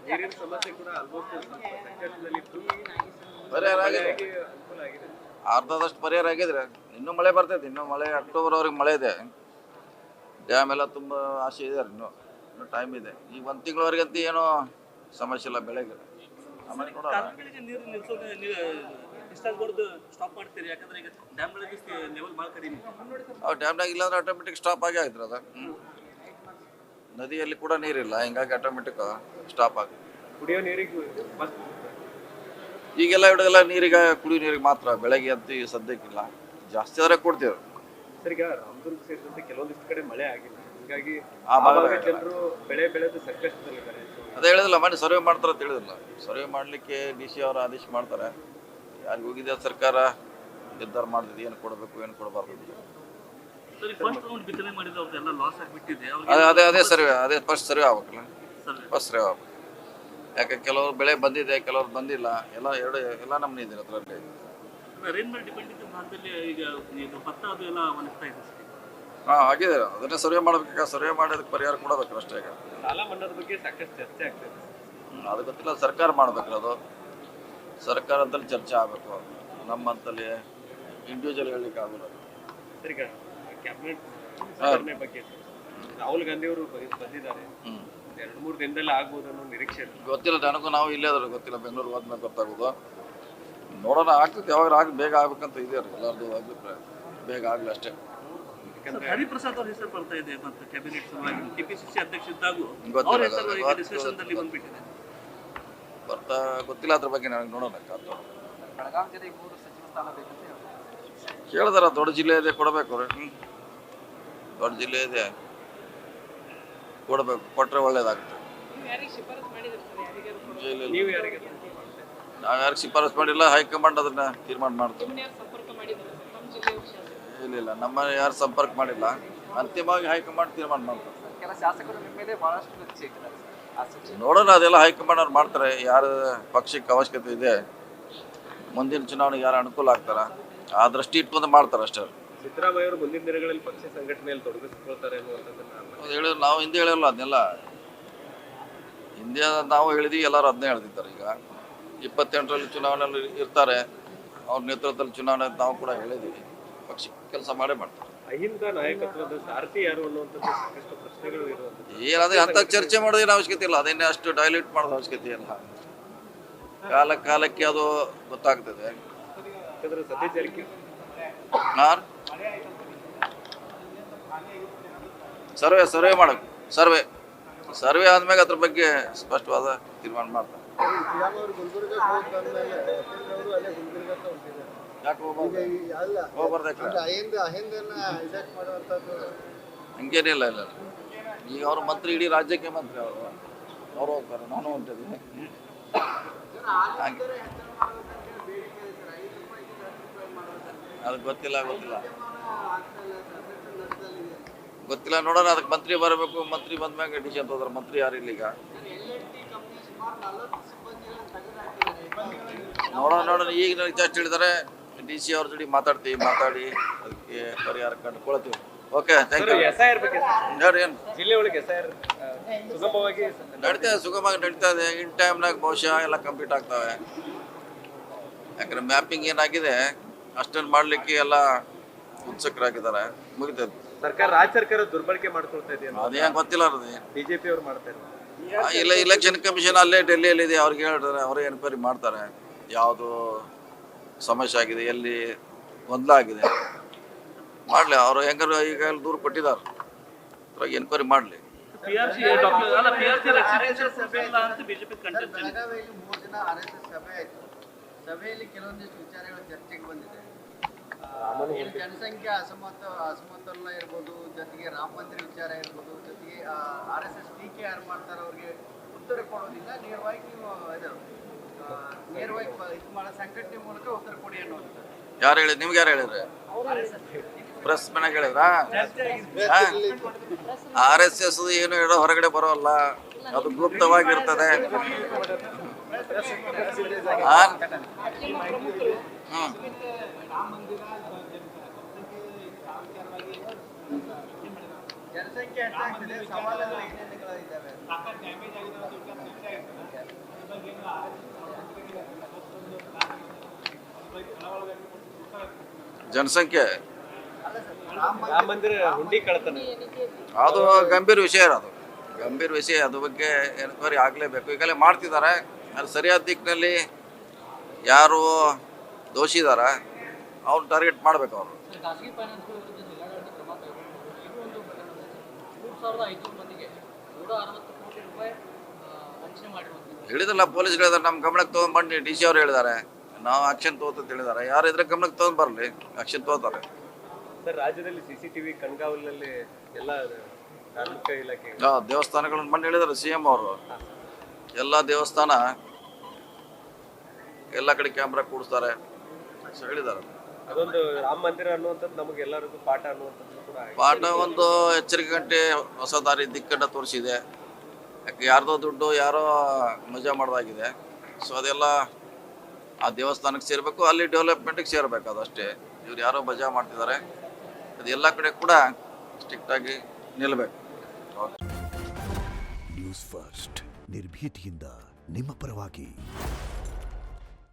ನೀರಿನ ಸಮಸ್ಯೆ ಕೂಡ ಆಲ್ಮೋಸ್ಟ್ ಸಂಕಷ್ಟದಲ್ಲಿತ್ತು. ಪರಿಹಾರ ಆಗಿದೆ, ಅನುಕೂಲ ಆಗಿದೆ. ಅರ್ಧದಷ್ಟು ಪರಿಹಾರ ಆಗಿದ್ರೆ ಇನ್ನೂ ಮಳೆ ಬರ್ತೈತೆ. ಇನ್ನೂ ಮಳೆ ಅಕ್ಟೋಬರ್ವರೆಗೆ ಮಳೆ ಇದೆ. ಡ್ಯಾಮ್ ಎಲ್ಲ ತುಂಬ ಆಸೆ ಇದೆ. ಇನ್ನೂ ಟೈಮ್ ಇದೆ. ಈಗ 1 ತಿಂಗಳವರೆಗಂತೂ ಏನೋ ಸಮಸ್ಯೆ ಇಲ್ಲ ಬೆಳೆಗೆ. ಆಮೇಲೆ ನೋಡೋಣ. ನೀರು ನಿಲ್ಸೋದು ಸ್ಟಾಪ್ ಮಾಡ್ತೀರಿ, ಯಾಕಂದ್ರೆ ಈಗ ಡ್ಯಾಮ್ಗಳಿಗೆ ಲೆವೆಲ್ ಭಾಳ ಕಡಿಮೆ. ಡ್ಯಾಮ್ನಾಗ ಇಲ್ಲಾಂದ್ರೆ ಆಟೋಮೆಟಿಕ್ ಸ್ಟಾಪ್ ಆಗೇ ಆಯ್ತು ಅದು. ನದಿಯಲ್ಲಿ ಕೂಡ ನೀರಿಲ್ಲ, ಹಿಂಗಾಗಿ ಆಟೋಮೆಟಿಕ್ ಸ್ಟಾಪ್ ಆಗುತ್ತೆ. ಕುಡಿಯೋ ನೀರಿಗೆ ಈಗೆಲ್ಲ ಹಿಡಿದೆಲ್ಲ ನೀರಿಗೆ, ಕುಡಿಯೋ ನೀರಿಗೆ ಮಾತ್ರ. ಬೆಳಗ್ಗೆ ಅಂತೂ ಈ ಸದ್ಯಕ್ಕಿಲ್ಲ, ಜಾಸ್ತಿ ಆದರೆ ಕೊಡ್ತೀವಿ. ಸರ್, ಈಗ ರಾಮದುರ್ಗ ಸೇರಿದಂತೆ ಕೆಲವೊಂದಿಷ್ಟು ಕಡೆ ಮಳೆ ಆಗಿಲ್ಲ, ಹೀಗಾಗಿ ಆ ಭಾಗದ ಜನರು ಬೆಳೆ ಬೆಳೆದು ಸಂಕಷ್ಟದಲ್ಲಿದ್ದಾರೆ. ಅದೇ ಹೇಳಿದಿಲ್ಲ, ಮನೆ ಸರ್ವೆ ಮಾಡ್ತಾರೆ ಅಂತ ಹೇಳಿದಿಲ್ಲ. ಸರ್ವೆ ಮಾಡಲಿಕ್ಕೆ DC ಅವರು ಆದೇಶ ಮಾಡ್ತಾರೆ. ಯಾರಿಗೆ ಹೋಗಿದೆ ಸರ್ಕಾರ ನಿರ್ಧಾರ ಮಾಡ್ತಿದ್ದು ಏನು ಕೊಡಬೇಕು ಏನು ಕೊಡಬಾರ್ದು. ಅದೇ ಸರ್ವೆ, ಅದೇ ಫಸ್ಟ್ ಸರ್ವೆ ಆಗ್ಬೇಕಲ್ಲ. ಫಸ್ಟ್ ಸರ್ವೆ ಆಗ್ಬೇಕು. ಯಾಕೆ ಕೆಲವ್ರು ಬೆಳೆ ಬಂದಿದೆ, ಕೆಲವ್ರು ಬಂದಿಲ್ಲ. ಎಲ್ಲ ನಮ್ಮನೆ ಇದೆ ಅದರಲ್ಲಿ. ಹಾಂ, ಆಗಿದೆ. ಅದನ್ನೇ ಸರ್ವೆ ಮಾಡ್ಬೇಕು. ಸರ್ವೆ ಮಾಡೋದಕ್ಕೆ ಪರಿಹಾರ ಕೊಡಬೇಕು ಅಷ್ಟೇ. ಈಗ ಸಾಲ ಮನ್ನಾದ ಬಗ್ಗೆ ಸಾಕಷ್ಟು ಚರ್ಚೆ ಆಗ್ತದೆ. ಅದು ಗೊತ್ತಿಲ್ಲ, ಸರ್ಕಾರ ಮಾಡ್ಬೇಕು. ಅದು ಸರ್ಕಾರ ಅಂತಲ್ಲಿ ಚರ್ಚೆ ಆಗಬೇಕು. ನಮ್ಮಂತಲ್ಲಿ ಇಂಡಿವಿಜುವಲ್ ಹೇಳಲಿಕ್ಕೆ ಆಗೋಲ್ಲ. ಸರ್, ಈಗ ಕ್ಯಾಬಿನೆಟ್ ವಿಸ್ತರಣೆ ಬಗ್ಗೆ ರಾಹುಲ್ ಗಾಂಧಿ ಅವರು ಬಂದಿದ್ದಾರೆ. 2-3 ದಿನದಲ್ಲಿ ಆಗ್ಬೋದು ಅನ್ನೋ ನಿರೀಕ್ಷೆ ಇದೆ. ಗೊತ್ತಿಲ್ಲ ನನಗೂ. ನಾವು ಇಲ್ಲೇ ಅದ್ರ ಗೊತ್ತಿಲ್ಲ. ಬೆಂಗಳೂರಿಗೆ ಹೋದ್ಮೇಲೆ ಗೊತ್ತಾಗೋದು. ನೋಡೋಣ, ಆಗ್ತದೆ. ಯಾವಾಗ ಬೇಗ ಆಗ್ಬೇಕಂತ ಇದೆ ಎಲ್ಲರದು ಅಭಿಪ್ರಾಯ. ಬೇಗ ಆಗಲಿ ಅಷ್ಟೇ. ಹರಿಪ್ರಸಾದ್ ಅವ್ರ ಹೆಸರು ಬರ್ತಾ ಇದೆ ಮತ್ತೆ ಕ್ಯಾಬಿನೆಟ್ ಸಲುವಾಗಿ. TPCC ಅಧ್ಯಕ್ಷ ಇದ್ದಾಗೂ ಗೊತ್ತಿಲ್ಲ ಅದ್ರ ಬಗ್ಗೆ. ನನಗೆ ನೋಡೋಣ. ಕೇಳಿದಾರ, ದೊಡ್ಡ ಜಿಲ್ಲೆ ಇದೆ, ಕೊಡಬೇಕು. ದೊಡ್ಡ ಜಿಲ್ಲೆ ಇದೆ, ಕೊಡಬೇಕು. ಕೊಟ್ಟರೆ ಒಳ್ಳೇದಾಗುತ್ತೆ. ನಾವು ಯಾರಿಗೆ ಶಿಫಾರಸು ಮಾಡಿಲ್ಲ. ಹೈಕಮಾಂಡ್ ಅದನ್ನ ತೀರ್ಮಾನ ಮಾಡ್ತಾರೆ. ಇಲ್ಲ, ನಮ್ಮ ಯಾರು ಸಂಪರ್ಕ ಮಾಡಿಲ್ಲ. ಅಂತಿಮವಾಗಿ ಹೈಕಮಾಂಡ್ ತೀರ್ಮಾನ ಮಾಡ್ತಾರೆ. ನೋಡೋಣ, ಅದೆಲ್ಲ ಹೈಕಮಾಂಡ್ ಅವ್ರು ಮಾಡ್ತಾರೆ. ಯಾರು ಪಕ್ಷಕ್ಕೆ ಅವಶ್ಯಕತೆ ಇದೆ, ಮುಂದಿನ ಚುನಾವಣೆಗೆ ಯಾರು ಅನುಕೂಲ ಆಗ್ತಾರ, ಆ ದೃಷ್ಟಿ ಇಟ್ಕೊಂಡು ಮಾಡ್ತಾರೆ ಅಷ್ಟೇ. ಸಿದ್ದರಾಮಯ್ಯ ಅವರು ಮುಂದಿನ ದಿನಗಳಲ್ಲಿ ಪಕ್ಷ ಸಂಘಟನೆಯಲ್ಲಿ ತೊಡಗಿಸಿಕೊಳ್ತಾರೆ ಅನ್ನುವಂಥದ್ದನ್ನ ಹೇಳಿದ್ರು. ನಾವು ಹಿಂದೆ ಹೇಳಿಲ್ಲ ಅದನ್ನೆಲ್ಲ. ಹಿಂದೆ ನಾವು ಹೇಳಿದ್ವಿ, ಎಲ್ಲರೂ ಅದನ್ನೇ ಹೇಳ್ತಿದ್ದಾರೆ. ಈಗ 28ರಲ್ಲಿ ಚುನಾವಣೆಯಲ್ಲಿ ಇರ್ತಾರೆ. ಅವ್ರ ನೇತೃತ್ವದಲ್ಲಿ ಚುನಾವಣೆ ನಾವು ಕೂಡ ಹೇಳಿದ್ದೀವಿ. ಪಕ್ಷಕ್ಕೆ ಕೆಲಸ ಮಾಡೇ ಮಾಡ್ತಾರೆ. ಅಹಿಂದ ನಾಯಕತ್ವದ ಸಾರಥಿ ಯಾರು ಅನ್ನುವಂಥದ್ದು ಸಾಕಷ್ಟು ಪ್ರಶ್ನೆಗಳು ಇರುವಂಥದ್ದು. ಏನಾದ್ರೆ ಅಂತ ಚರ್ಚೆ ಮಾಡೋದೇನು ಅವಶ್ಯಕತೆ ಇಲ್ಲ. ಅದನ್ನೇ ಅಷ್ಟು ಡೈಲ್ಯೂಟ್ ಮಾಡೋದು ಅವಶ್ಯಕತೆ ಇಲ್ಲ. ಕಾಲಕ್ಕೆ ಅದು ಗೊತ್ತಾಗ್ತದೆ. ಸತೀಶ್ ಜಾರಕಿಹೊಳಿ ಸರ್ವೆ ಮಾಡಬೇಕು. ಸರ್ವೆ ಆದ್ಮೇಲೆ ಅದ್ರ ಬಗ್ಗೆ ಸ್ಪಷ್ಟವಾದ ತೀರ್ಮಾನ ಮಾಡ್ತಾರೆ. ಯಾಕೆ ಹಂಗೇನಿಲ್ಲ. ಇಲ್ಲ, ಈಗ ಅವರು ಮಂತ್ರಿ, ಇಡೀ ರಾಜ್ಯಕ್ಕೆ ಮಂತ್ರಿ. ಅವರು ಹೋಗ್ತಾರೆ, ನಾನು ಹೊಂಟಿದ್ದೀನಿ. ಅದು ಗೊತ್ತಿಲ್ಲ. ನೋಡೋಣ, ಅದಕ್ಕೆ ಮಂತ್ರಿ ಬರಬೇಕು. ಮಂತ್ರಿ ಬಂದ್ಮ್ಯಾಗ ಡಿಸಿಷನ್ ತಗೋತಾರೆ. ಮಂತ್ರಿ ಯಾರು ಇಲ್ಲ ಈಗ. ನೋಡೋಣ. ಈಗ ನನಗೆ ಜಸ್ಟ್ ಹೇಳಿದ್ದಾರೆ, DC ಅವ್ರ ಜೊತೆ ಮಾತಾಡಿ ಅದಕ್ಕೆ ಪರಿಹಾರ ಕಂಡುಕೊಳ್ತೀವಿ. Okay, thank you. ಜಿಲ್ಲೆ ಒಳಗೆ ಸುಗಮವಾಗಿ ನಡೀತಾ ಇದೆ. ಇನ್ ಟೈಮ್ನಾಗ ಬಹುಶಃ ಎಲ್ಲ ಕಂಪ್ಲೀಟ್ ಆಗ್ತವೆ. ಯಾಕಂದ್ರೆ ಮ್ಯಾಪಿಂಗ್ ಏನಾಗಿದೆ ಅಷ್ಟನ್ನು ಮಾಡಲಿಕ್ಕೆ ಎಲ್ಲ ಉತ್ಸುಕರಾಗಿದ್ದಾರೆ. ಮುಗಿತದೆ. ರಾಜ್ಯ ಸರ್ಕಾರ ದುರ್ಬಳಕೆ ಮಾಡ್ಕೊಳ್ತಾ ಇದೆಯಾ? ಅದೇನು ಗೊತ್ತಿಲ್ಲ. ಬಿಜೆಪಿ ಅವರು ಮಾಡ್ತಾ ಇದ್ದಾರೆ. ಇಲ್ಲ, ಎಲೆಕ್ಷನ್ ಕಮಿಷನ್ ಅಲ್ಲೇ ಡೆಲ್ಲಿಯಲ್ಲಿದೆ. ಅವ್ರಿಗೆ ಹೇಳ್ತಾರೆ, ಅವರೇ ಎನ್ಕ್ವೈರಿ ಮಾಡ್ತಾರೆ. ಯಾವುದು ಸಮಸ್ಯೆ ಆಗಿದೆ, ಎಲ್ಲಿ ಗೊಂದಲ ಆಗಿದೆ ಮಾಡಲಿ. ಅವರು ಹೆಂಗಾರು ಈಗ ದೂರು ಕೊಟ್ಟಿದ್ದಾರೆ, ಅದ್ರಾಗ ಎನ್ಕ್ವೈರಿ ಮಾಡಲಿ. ಸಭೆಯಲ್ಲಿ ಕೆಲವೊಂದಿಷ್ಟು ವಿಚಾರಗಳು ಚರ್ಚೆಗೆ ಬಂದಿದೆ. ಜನಸಂಖ್ಯಾ ಅಸಮತೋಲನ ಇರ್ಬೋದು, ಜೊತೆಗೆ ರಾಮ ಮಂದಿರ ವಿಚಾರ ಇರ್ಬೋದು, ಜೊತೆಗೆ RSS ಟೀಕೆ ಯಾರು ಮಾಡ್ತಾರೆ ಅವ್ರಿಗೆ ಉತ್ತರ ಕೊಡೋದಿಲ್ಲ. ನೇರವಾಗಿ ನೀವು ಇದು ಮಾಡೋ ಸಂಘಟನೆ ಮೂಲಕ ಉತ್ತರ ಕೊಡಿ ಅನ್ನೋದು. ಯಾರು ಹೇಳಿದ್ರು? ನಿಮ್ಗೆ ಯಾರು ಹೇಳಿದ್ರೆ? ಪ್ರೆಸ್ ಮನೆಗೆ ಹೇಳಿದ್ರ? RSS ಏನು ಹೇಳೋ ಹೊರಗಡೆ ಬರೋಲ್ಲ, ಅದು ಗುಪ್ತವಾಗಿರ್ತದೆ. ಜನಸಂಖ್ಯೆ ಹೆಚ್ಚಾಗ್ತಿದೆ, ಸವಾಲುಗಳು ಏನೇನುಗಳಿದ್ದಾವೆ? ಜನಸಂಖ್ಯೆ ರಾಮ ಮಂದಿರ ಹುಂಡಿ ಕಳ್ತನ ಅದು ಗಂಭೀರ ವಿಷಯ ಇರೋದು, ಗಂಭೀರ ವಿಷಯ. ಅದ್ರ ಬಗ್ಗೆ ಎನ್ಕ್ವೈರಿ ಆಗಲೇಬೇಕು. ಈಗಲೇ ಮಾಡ್ತಿದ್ದಾರೆ. ಅದು ಸರಿಯಾದ ದಿಕ್ಕಿನಲ್ಲಿ ಯಾರು ದೋಷಿ ಇದ್ದಾರೆ ಅವ್ರು ಟಾರ್ಗೆಟ್ ಮಾಡಬೇಕು. ಅವರು ಖಾಸಗಿ ಫೈನಾನ್ಸ್ಗಳ ವಿರುದ್ಧ ಜಿಲ್ಲಾಡಳಿತ ಕ್ರಮ ಕೈಗೊಳ್ಳಬಹುದು. ಇದು ಒಂದು ಪ್ರಕರಣದಲ್ಲಿ 3,500 ಮಂದಿಗೆ 160 ಕೋಟಿ ರೂಪಾಯಿ ವಂಚನೆ ಮಾಡಿರುವಂಥದ್ದು ಹೇಳಿದಲ್ಲ, ಪೊಲೀಸ್ ಹೇಳಿದಾರೆ, ನಮ್ಮ ಗಮನಕ್ಕೆ ತೊಗೊಂಡ್ಬಂದು ಡಿ ಸಿ ಅವ್ರು ಹೇಳಿದ್ದಾರೆ, ನಾವು ಆಕ್ಷನ್ ತಗೋತಂತ ಹೇಳಿದ್ದಾರೆ. ಯಾರು ಇದ್ರೆ ಗಮನಕ್ಕೆ ತೊಗೊಂಡು ಬರಲಿ, ಆಕ್ಷನ್ ತಗೋತಾರೆ. ಸರ್, ರಾಜ್ಯದಲ್ಲಿ CCTV ಕಣ್ಗಾವಲಿನಲ್ಲಿ ಎಲ್ಲ ಧಾರ್ಮಿಕ ಇಲಾಖೆ ದೇವಸ್ಥಾನಗಳನ್ನು ಬಂದು ಹೇಳಿದ್ದಾರೆ CM ಅವರು. ಎಲ್ಲ ದೇವಸ್ಥಾನ ಎಲ್ಲ ಕಡೆ ಕ್ಯಾಮ್ರಾ ಕೂಡಿಸ್ತಾರೆ ಹೇಳಿದ್ದಾರೆ. ಅದೊಂದು ರಾಮ ಮಂದಿರ ಅನ್ನುವಂಥದ್ದು ನಮಗೆ ಎಲ್ಲರಿಗೂ ಪಾಠ ಅನ್ನುವಂಥದ್ದು ಕೂಡ ಆಗಿದೆ. ಪಾಠ ಒಂದು ಎಚ್ಚರಿಕೆ ಗಂಟೆ ಹೊಸ ದಾರಿ ದಿಕ್ಕನ್ನು ತೋರಿಸಿದೆ. ಯಾಕೆ ಯಾರ್ದೋ ದುಡ್ಡು ಯಾರೋ ಮಜಾ ಮಾಡೋದಾಗಿದೆ. ಸೊ ಅದೆಲ್ಲ ಆ ದೇವಸ್ಥಾನಕ್ಕೆ ಸೇರಬೇಕು, ಅಲ್ಲಿ ಡೆವಲಪ್ಮೆಂಟಿಗೆ ಸೇರಬೇಕು, ಅದಷ್ಟೇ. ಇವ್ರು ಯಾರೋ ಮಜಾ ಮಾಡ್ತಿದ್ದಾರೆ. ಅದು ಎಲ್ಲ ಕಡೆ ಕೂಡ ಸ್ಟ್ರಿಕ್ಟಾಗಿ ನಿಲ್ಲಬೇಕು. ನ್ಯೂಸ್ ಫಸ್ಟ್ ನಿರ್ಭೀತಿಯಿಂದ ನಿಮ್ಮ ಪರವಾಗಿ.